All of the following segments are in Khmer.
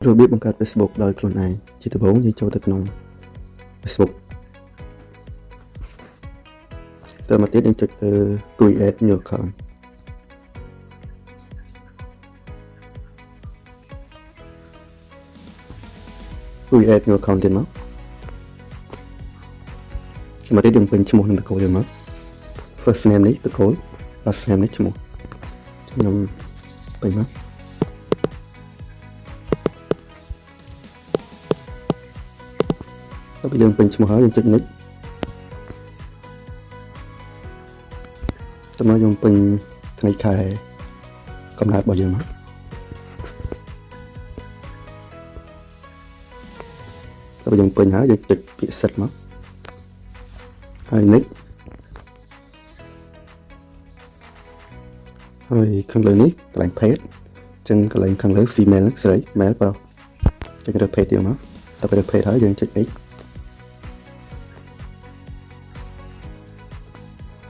របៀបបង្កើត Facebook ដោយខ្លួនឯងជាដំបូងយើងចូលទៅក្នុង Facebook តមកទៀតយើងចុចទៅ create new account create new account ទៀតមកមកទៀតយើងពេញឈ្មោះនឹងតកូលយើងមក first name នេះតកូល last name នេះឈ្មោះខ្ញុំពេញមកពេលយើងពេញឈ្មោះហើយយើងចុច next តើមកយើងពេញថ្ងៃខែកំណើតរបស់យើងមកតើយើងពេញហើយយើងចុចពាក្យ set មកហើយ next ហើយខាងលើនេះកន្លែង page អញ្ចឹងកន្លែងខាងលើ female ហ្នឹងស្រី male ប្រុសចុចរើស page ទៀតមកតើរើស page ហើយយើងចុច next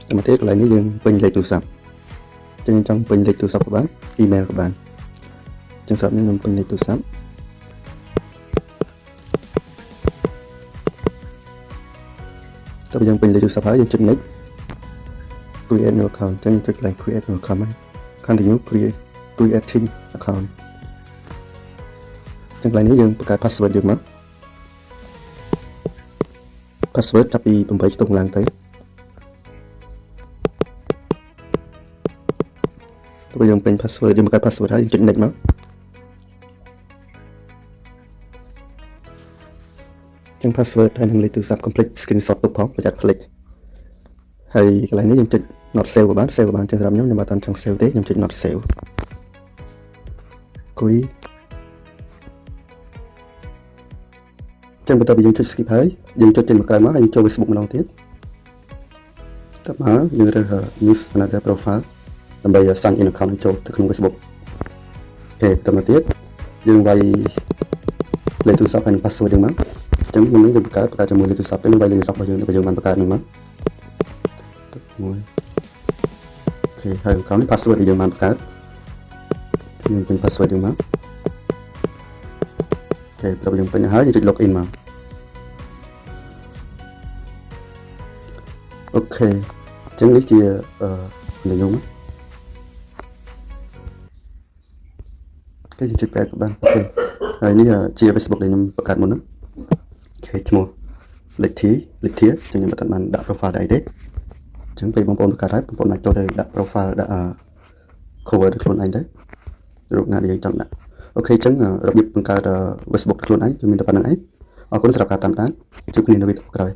តែមកទៀតកន្លែងនេះយើងពេញលេខទូរស័ព្ទអញ្ចឹងចង់ពេញលេខទូរស័ព្ទក៏បាន email ក៏បានអញ្ចឹងសម្រាប់ខ្ញុំពេញលេខទូរស័ព្ទតើយើងពេញលេខទូរស័ព្ទហើយយើងចុច next create new account អញ្ចឹងយើងចុចកន្លែង create new account ហ្នឹង continue creating account អញ្ចឹងកន្លែងនេះយើងបង្កើត password យើងមក password ចាប់ពី8ខ្ទង់ឡើងទៅបើយើងពេញ password យើងបង្កើត password ហើយយើងចុច next មកអញ្ចឹង password ហើយនឹងលេខទូរស័ព្ទ complete screenshot ទុកផងប្រយ័ត្នភ្លេចហើយកន្លែងនេះយើងចុច not save ក៏បាន save ក៏បានចឹងសម្រាប់ខ្ញុំអត់តាន់ចង់ save ទេខ្ញុំចុច not save agree ចឹងបន្ទាប់ពីយើងចុច skip ហើយយើងចុចចេញមកក្រៅមកហើយយើងចូល Facebook ម្ដងទៀតតើមកយើងរើស use another profile ដើម្បី sign in account ចូលទៅក្នុង Facebook អូខេតមកទៀតយើងវាយលេខទូរស័ព្ទហើយនឹង password យើងមកអញ្ចឹងមុននេះយើងបង្កើតជាមួយលេខទូរស័ព្ទទៅវាយលេខទូរស័ព្ទរបស់យើងដែលយើងបានបង្កើតនេះមកមួយអូខេហើយក្រោយនេះ password ដែលយើងបានបង្កើតយើងពេញ password យើងមកអូខេដល់យើងពេញហើយយើងចុច login មកអូខេអញ្ចឹងនេះជានៃខ្ញុំគេយើងចុច back ក៏បានអូខេហើយនេះជា Facebook ដែលខ្ញុំបង្កើតមុនហ្នឹងអូខេឈ្មោះលេខធាអញ្ចឹងខ្ញុំមិនបានដាក់ profile ដែរទេអញ្ចឹងពេលបងប្អូនបង្កើតហើយបងប្អូនអាចចូលទៅដាក់ profile ដាក់ cover ដល់ខ្លួនឯងទៅរូបណាដែលយើងចង់ដាក់អូខេអញ្ចឹងរបៀបបង្កើត Facebook ខ្លួនឯងគឺមានតែប៉ុណ្្នឹងឯងអរគុណសម្រាប់ការតាមដានជួបគ្នានៅវីដេអូក្រោយ